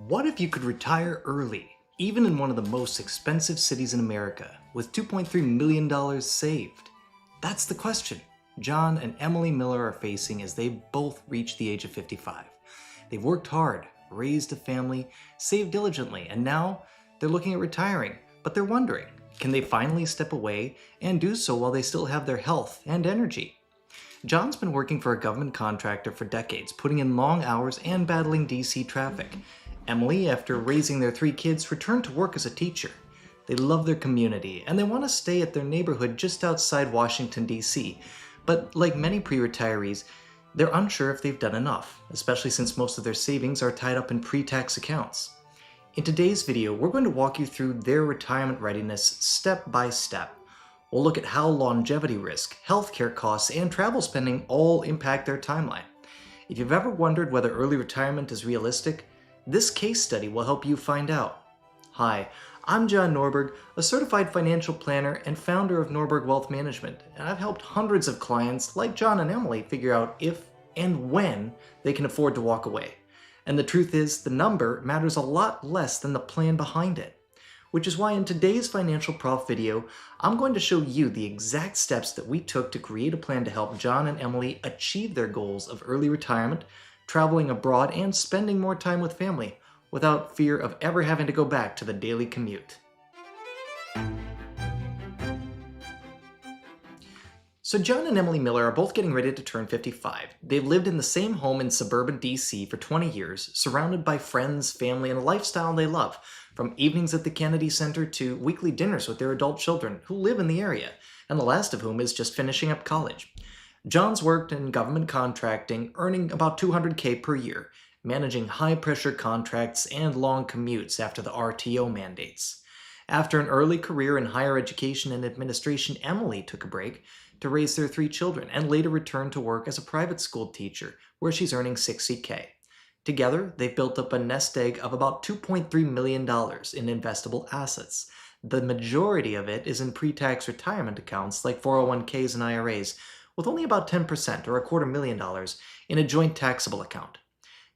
What if you could retire early, even in one of the most expensive cities in America, with $2.3 million saved? That's the question John and Emily Miller are facing as they both reach the age of 55. They've worked hard, raised a family, saved diligently, and now they're looking at retiring, but they're wondering, can they finally step away and do so while they still have their health and energy? John's been working for a government contractor for decades, putting in long hours and battling DC traffic. Emily, after raising their 3 kids, returned to work as a teacher. They love their community, and they want to stay at their neighborhood just outside Washington, D.C. But like many pre-retirees, they're unsure if they've done enough, especially since most of their savings are tied up in pre-tax accounts. In today's video, we're going to walk you through their retirement readiness step by step. We'll look at how longevity risk, healthcare costs, and travel spending all impact their timeline. If you've ever wondered whether early retirement is realistic, this case study will help you find out. Hi, I'm John Norberg, a certified financial planner and founder of Norberg Wealth Management, and I've helped hundreds of clients like John and Emily figure out if and when they can afford to walk away. And the truth is, the number matters a lot less than the plan behind it. Which is why in today's Financial Prof video, I'm going to show you the exact steps that we took to create a plan to help John and Emily achieve their goals of early retirement, traveling abroad, and spending more time with family without fear of ever having to go back to the daily commute. So John and Emily Miller are both getting ready to turn 55. They've lived in the same home in suburban DC for 20 years, surrounded by friends, family, and a lifestyle they love, from evenings at the Kennedy Center to weekly dinners with their adult children who live in the area, and the last of whom is just finishing up college. John's worked in government contracting, earning about $200K per year, managing high-pressure contracts and long commutes after the RTO mandates. After an early career in higher education and administration, Emily took a break to raise their 3 children and later returned to work as a private school teacher, where she's earning $60K. Together, they've built up a nest egg of about $2.3 million in investable assets. The majority of it is in pre-tax retirement accounts like 401Ks and IRAs, with only about 10% or $250,000 in a joint taxable account.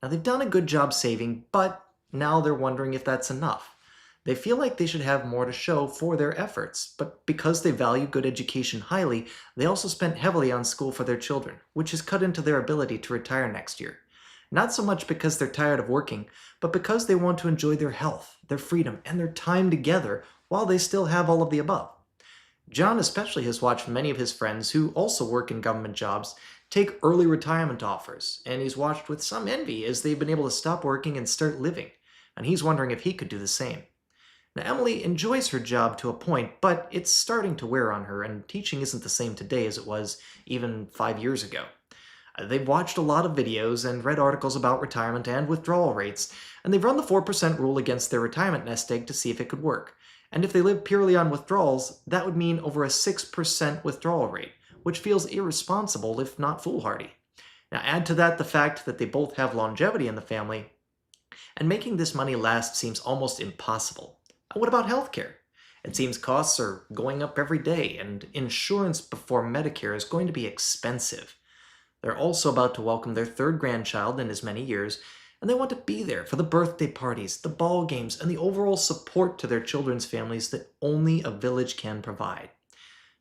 Now, they've done a good job saving, but now they're wondering if that's enough. They feel like they should have more to show for their efforts, but because they value good education highly, they also spent heavily on school for their children, which has cut into their ability to retire next year. Not so much because they're tired of working, but because they want to enjoy their health, their freedom, and their time together while they still have all of the above. John especially has watched many of his friends who also work in government jobs take early retirement offers, and he's watched with some envy as they've been able to stop working and start living, and he's wondering if he could do the same. Now, Emily enjoys her job to a point, but it's starting to wear on her, and teaching isn't the same today as it was even 5 years ago. They've watched a lot of videos and read articles about retirement and withdrawal rates, and they've run the 4% rule against their retirement nest egg to see if it could work. And if they live purely on withdrawals, that would mean over a 6% withdrawal rate, which feels irresponsible if not foolhardy. Now add to that the fact that they both have longevity in the family, and making this money last seems almost impossible. What about healthcare? It seems costs are going up every day, and insurance before Medicare is going to be expensive. They're also about to welcome their 3rd grandchild in as many years, and they want to be there for the birthday parties, the ball games, and the overall support to their children's families that only a village can provide.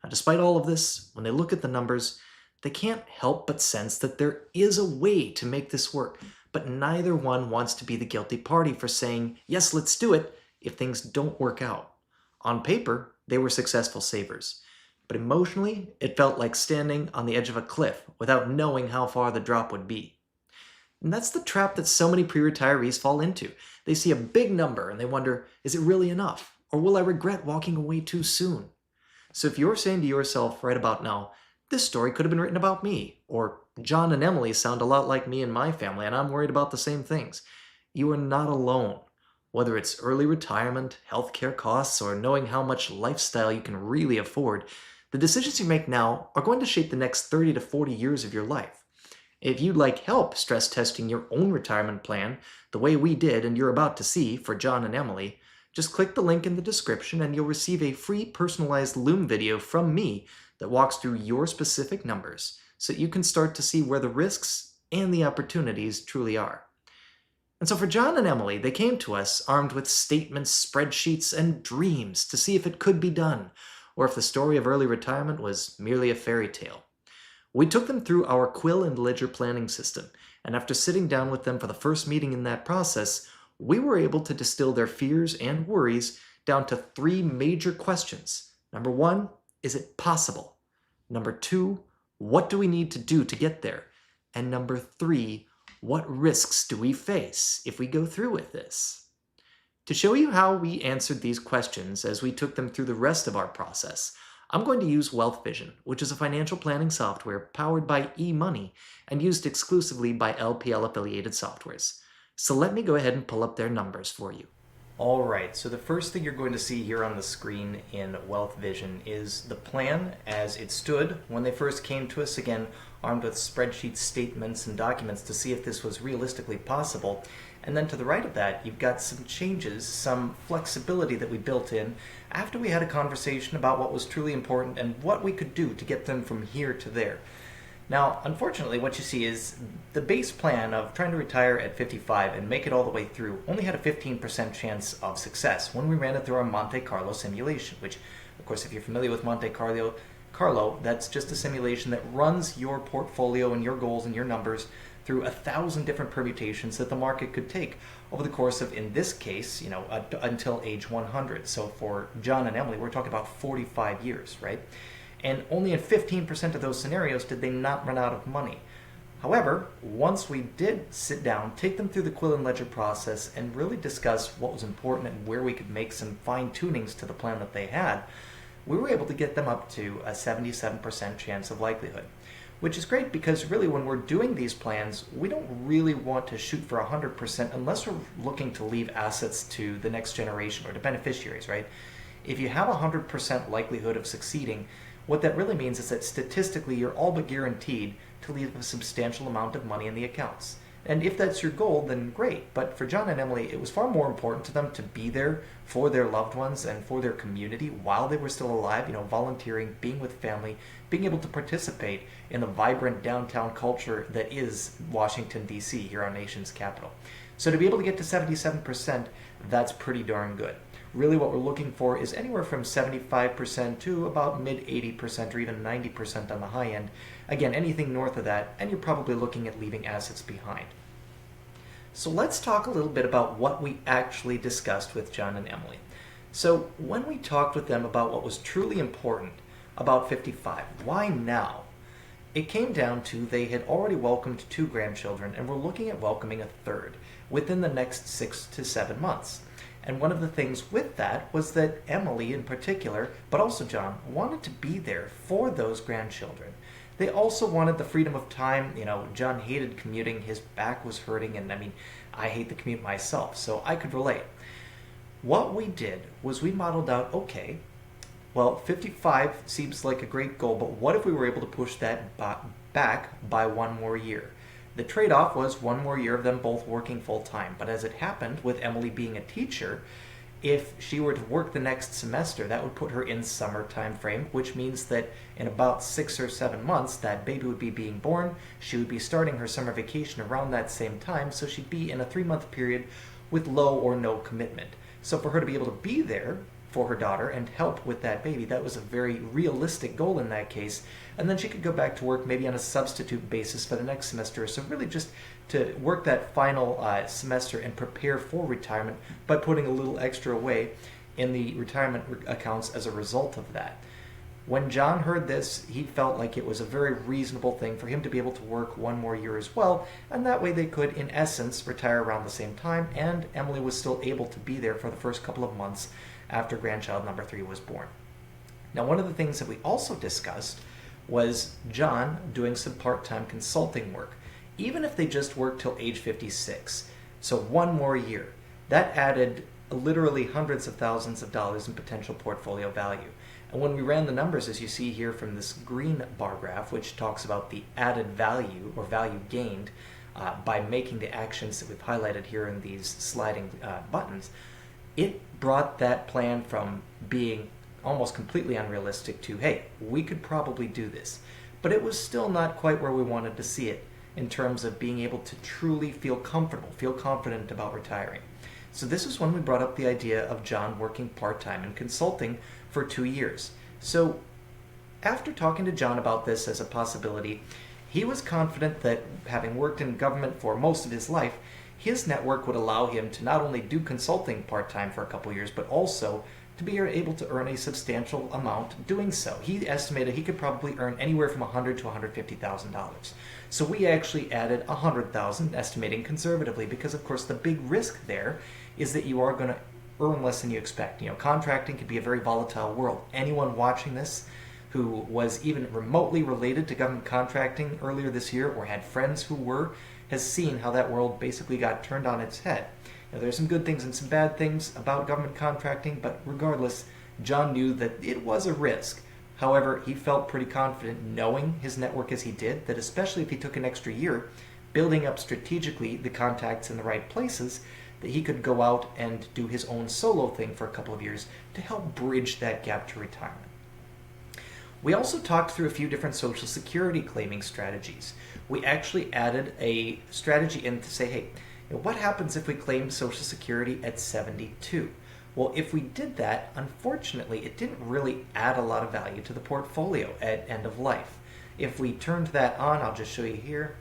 Now, despite all of this, when they look at the numbers, they can't help but sense that there is a way to make this work, but neither one wants to be the guilty party for saying, yes, let's do it, if things don't work out. On paper, they were successful savers, but emotionally, it felt like standing on the edge of a cliff without knowing how far the drop would be. And that's the trap that so many pre-retirees fall into. They see a big number and they wonder, is it really enough? Or will I regret walking away too soon? So if you're saying to yourself right about now, this story could have been written about me, or John and Emily sound a lot like me and my family and I'm worried about the same things, you are not alone. Whether it's early retirement, healthcare costs, or knowing how much lifestyle you can really afford, the decisions you make now are going to shape the next 30 to 40 years of your life. If you'd like help stress testing your own retirement plan, the way we did and you're about to see for John and Emily, just click the link in the description and you'll receive a free personalized Loom video from me that walks through your specific numbers so you can start to see where the risks and the opportunities truly are. And so for John and Emily, they came to us armed with statements, spreadsheets, and dreams to see if it could be done, or if the story of early retirement was merely a fairy tale. We took them through our quill and ledger planning system, and after sitting down with them for the first meeting in that process, we were able to distill their fears and worries down to three major questions. Number one, is it possible? Number two, what do we need to do to get there? And number three, what risks do we face if we go through with this? To show you how we answered these questions as we took them through the rest of our process, I'm going to use Wealth Vision, which is a financial planning software powered by eMoney and used exclusively by LPL-affiliated softwares. So let me go ahead and pull up their numbers for you. All right, so the first thing you're going to see here on the screen in Wealth Vision is the plan as it stood when they first came to us, again, armed with spreadsheets, statements, and documents to see if this was realistically possible. And then to the right of that, you've got some changes, some flexibility that we built in after we had a conversation about what was truly important and what we could do to get them from here to there. Now, unfortunately, what you see is the base plan of trying to retire at 55 and make it all the way through only had a 15% chance of success when we ran it through our Monte Carlo simulation, which, of course, if you're familiar with Monte Carlo, that's just a simulation that runs your portfolio and your goals and your numbers through 1,000 different permutations that the market could take over the course of, in this case, until age 100. So for John and Emily, we're talking about 45 years, right? And only in 15% of those scenarios did they not run out of money. However, once we did sit down, take them through the quill and ledger process, and really discuss what was important and where we could make some fine-tunings to the plan that they had, we were able to get them up to a 77% chance of likelihood. Which is great because really when we're doing these plans, we don't really want to shoot for 100% unless we're looking to leave assets to the next generation or to beneficiaries, right? If you have a 100% likelihood of succeeding, what that really means is that statistically you're all but guaranteed to leave a substantial amount of money in the accounts. And if that's your goal, then great. But for John and Emily, it was far more important to them to be there for their loved ones and for their community while they were still alive, volunteering, being with family, being able to participate in the vibrant downtown culture that is Washington, D.C., here, our nation's capital. So to be able to get to 77%, that's pretty darn good. Really what we're looking for is anywhere from 75% to about mid-80% or even 90% on the high end. Again, anything north of that, and you're probably looking at leaving assets behind. So let's talk a little bit about what we actually discussed with John and Emily. So when we talked with them about what was truly important about 55, why now? It came down to they had already welcomed 2 grandchildren and were looking at welcoming a third within the next 6 to 7 months. And one of the things with that was that Emily in particular, but also John, wanted to be there for those grandchildren. They also wanted the freedom of time. John hated commuting. His back was hurting, and I hate the commute myself, so I could relate. What we did was we modeled out, okay, well, 55 seems like a great goal, but what if we were able to push that back by 1 more year? The trade-off was 1 more year of them both working full-time. But as it happened, with Emily being a teacher, if she were to work the next semester, that would put her in summer time frame, which means that in about 6 or 7 months, that baby would be being born. She would be starting her summer vacation around that same time, so she'd be in a 3-month period with low or no commitment. So for her to be able to be there for her daughter and help with that baby, that was a very realistic goal in that case. And then she could go back to work maybe on a substitute basis for the next semester. So really just to work that final semester and prepare for retirement by putting a little extra away in the retirement accounts as a result of that. When John heard this, he felt like it was a very reasonable thing for him to be able to work 1 more year as well, and that way they could, in essence, retire around the same time, and Emily was still able to be there for the first couple of months after grandchild number 3 was born. Now, one of the things that we also discussed was John doing some part-time consulting work, even if they just worked till age 56. So 1 more year. That added literally hundreds of thousands of dollars in potential portfolio value. And when we ran the numbers, as you see here from this green bar graph, which talks about the added value or value gained by making the actions that we've highlighted here in these sliding buttons, it brought that plan from being almost completely unrealistic to, hey, we could probably do this. But it was still not quite where we wanted to see it. in terms of being able to truly feel comfortable, feel confident about retiring. So this is when we brought up the idea of John working part-time in consulting for 2 years. So after talking to John about this as a possibility, he was confident that having worked in government for most of his life, his network would allow him to not only do consulting part-time for a couple years, but also to be able to earn a substantial amount doing so. He estimated he could probably earn anywhere from $100,000 to $150,000. So we actually added $100,000, estimating conservatively, because of course the big risk there is that you are going to earn less than you expect. Contracting can be a very volatile world. Anyone watching this who was even remotely related to government contracting earlier this year or had friends who were, has seen how that world basically got turned on its head. Now, there's some good things and some bad things about government contracting, but regardless, John knew that it was a risk. However, he felt pretty confident knowing his network as he did, that especially if he took an extra year, building up strategically the contacts in the right places, that he could go out and do his own solo thing for a couple of years to help bridge that gap to retirement. We also talked through a few different Social Security claiming strategies. We actually added a strategy in to say, hey, what happens if we claim Social Security at 72? Well, if we did that, unfortunately, it didn't really add a lot of value to the portfolio at end of life. If we turned that on, I'll just show you here,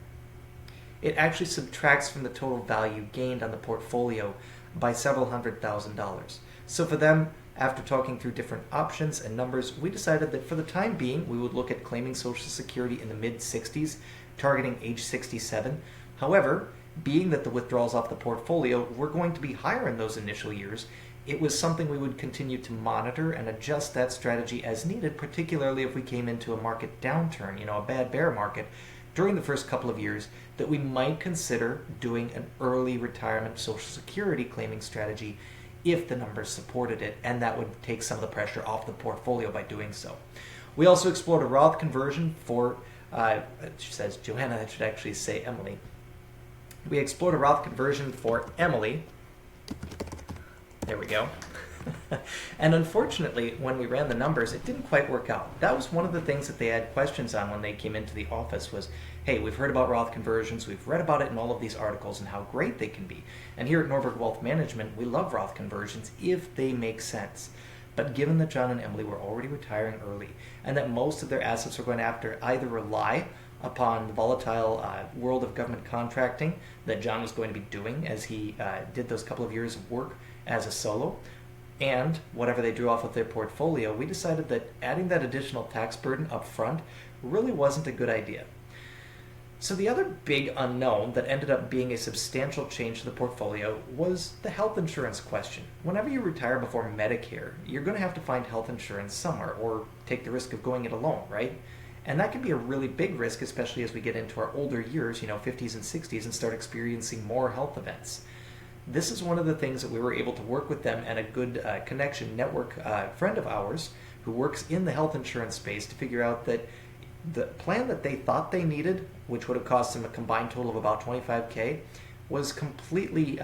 it actually subtracts from the total value gained on the portfolio by several $100,000. So for them, after talking through different options and numbers, we decided that for the time being, we would look at claiming Social Security in the mid-60s, targeting age 67. However, being that the withdrawals off the portfolio were going to be higher in those initial years, it was something we would continue to monitor and adjust that strategy as needed, particularly if we came into a market downturn, a bad bear market, during the first couple of years, that we might consider doing an early retirement Social Security claiming strategy if the numbers supported it, and that would take some of the pressure off the portfolio by doing so. We also explored a Roth conversion for, she says Joanna, that should actually say Emily. We explored a Roth conversion for Emily. There we go. And unfortunately, when we ran the numbers, it didn't quite work out. That was one of the things that they had questions on when they came into the office was, hey, we've heard about Roth conversions, we've read about it in all of these articles and how great they can be. And here at Norberg Wealth Management, we love Roth conversions if they make sense. But given that John and Emily were already retiring early and that most of their assets were going to have to either rely upon the volatile world of government contracting that John was going to be doing as he did those couple of years of work as a solo, and whatever they drew off of their portfolio, we decided that adding that additional tax burden up front really wasn't a good idea. So the other big unknown that ended up being a substantial change to the portfolio was the health insurance question. Whenever you retire before Medicare, you're going to have to find health insurance somewhere or take the risk of going it alone, right? And that can be a really big risk, especially as we get into our older years, 50s and 60s, and start experiencing more health events. This is one of the things that we were able to work with them and a good connection network friend of ours who works in the health insurance space to figure out that the plan that they thought they needed, which would have cost them a combined total of about $25,000, was completely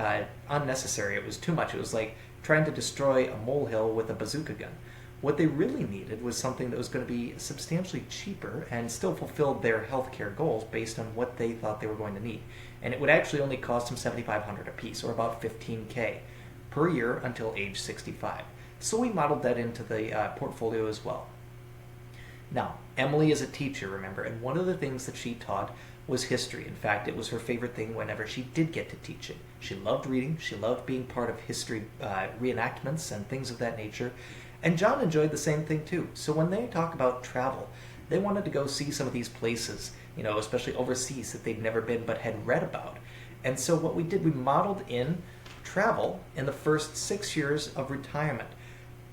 unnecessary. It was too much. It was like trying to destroy a molehill with a bazooka gun. What they really needed was something that was going to be substantially cheaper and still fulfilled their healthcare goals based on what they thought they were going to need. And it would actually only cost them $7,500 a piece, or about $15,000 per year until age 65. So we modeled that into the portfolio as well. Now, Emily is a teacher, remember, and one of the things that she taught was history. In fact, it was her favorite thing whenever she did get to teach it. She loved reading, she loved being part of history reenactments and things of that nature. And John enjoyed the same thing too. So when they talk about travel, they wanted to go see some of these places, especially overseas that they'd never been but had read about. And so what we did, we modeled in travel in the first 6 years of retirement.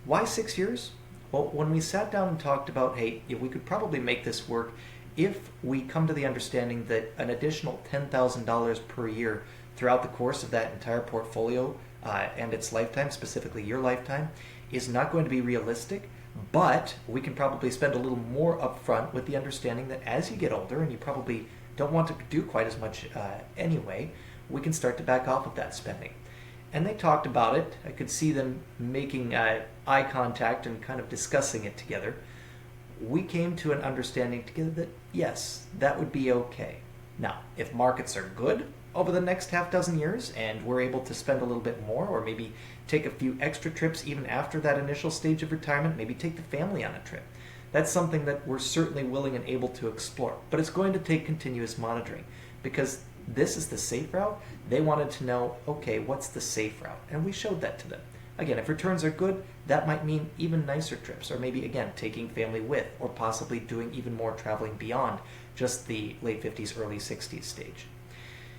Why 6 years? Well, when we sat down and talked about, hey, we could probably make this work if we come to the understanding that an additional $10,000 per year throughout the course of that entire portfolio and its lifetime, specifically your lifetime, is not going to be realistic, but we can probably spend a little more upfront with the understanding that as you get older and you probably don't want to do quite as much anyway, we can start to back off of that spending. And they talked about it. I could see them making eye contact and kind of discussing it together. We came to an understanding together that yes, that would be okay. Now, if markets are good over the next half dozen years and we're able to spend a little bit more or maybe take a few extra trips even after that initial stage of retirement, maybe take the family on a trip. That's something that we're certainly willing and able to explore, but it's going to take continuous monitoring because this is the safe route. They wanted to know, okay, what's the safe route? And we showed that to them. Again, if returns are good, that might mean even nicer trips, or maybe, again, taking family with, or possibly doing even more traveling beyond just the late 50s, early 60s stage.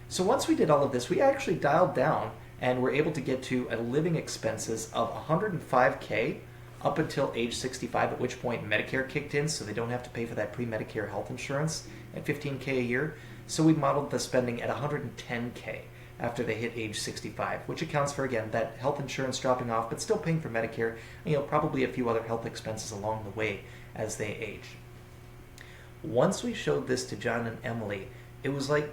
So once we did all of this, we actually dialed down and were able to get to a living expenses of $105K up until age 65, at which point Medicare kicked in, so they don't have to pay for that pre-Medicare health insurance at $15K a year. So we modeled the spending at $110K after they hit age 65, which accounts for, again, that health insurance dropping off, but still paying for Medicare, and, probably a few other health expenses along the way as they age. Once we showed this to John and Emily, it was like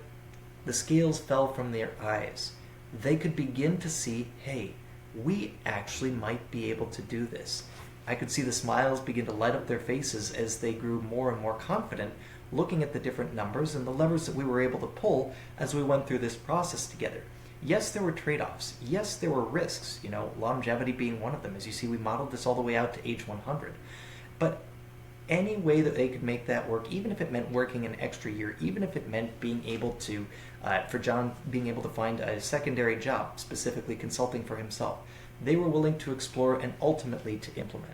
the scales fell from their eyes. They could begin to see, hey, we actually might be able to do this. I could see the smiles begin to light up their faces as they grew more and more confident, looking at the different numbers and the levers that we were able to pull as we went through this process together. Yes, there were trade-offs. Yes, there were risks, longevity being one of them. As you see, we modeled this all the way out to age 100. But any way that they could make that work, even if it meant working an extra year, even if it meant being able to, for John, being able to find a secondary job, specifically consulting for himself, they were willing to explore and ultimately to implement.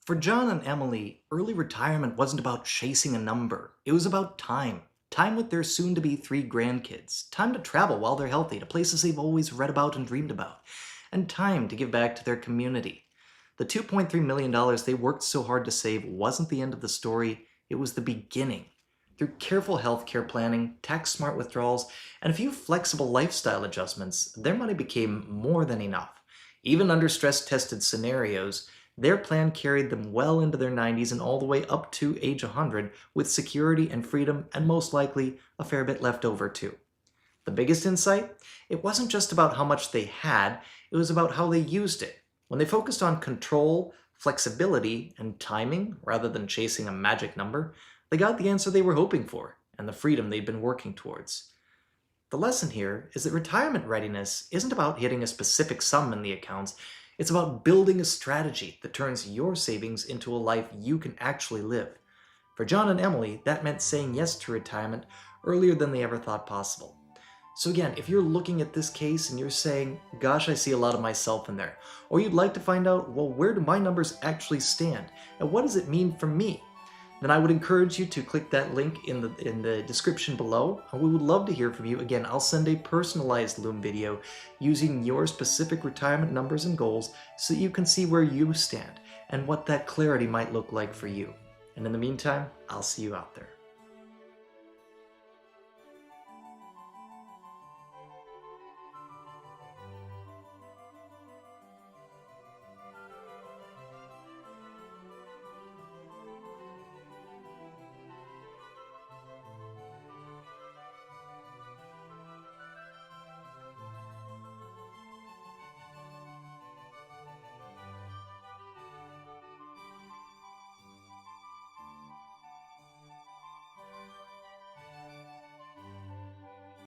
For John and Emily, early retirement wasn't about chasing a number. It was about time. Time with their soon-to-be 3 grandkids. Time to travel while they're healthy to places they've always read about and dreamed about. And time to give back to their community. The $2.3 million they worked so hard to save wasn't the end of the story, it was the beginning. Through careful healthcare planning, tax-smart withdrawals, and a few flexible lifestyle adjustments, their money became more than enough. Even under stress-tested scenarios, their plan carried them well into their 90s and all the way up to age 100 with security and freedom and most likely a fair bit left over too. The biggest insight? It wasn't just about how much they had, it was about how they used it. When they focused on control, flexibility, and timing rather than chasing a magic number, they got the answer they were hoping for and the freedom they'd been working towards. The lesson here is that retirement readiness isn't about hitting a specific sum in the accounts, it's about building a strategy that turns your savings into a life you can actually live. For John and Emily, that meant saying yes to retirement earlier than they ever thought possible. So again, if you're looking at this case and you're saying, gosh, I see a lot of myself in there, or you'd like to find out, well, where do my numbers actually stand, and what does it mean for me? Then I would encourage you to click that link in the description below, and we would love to hear from you. Again, I'll send a personalized Loom video using your specific retirement numbers and goals so that you can see where you stand and what that clarity might look like for you. And in the meantime, I'll see you out there.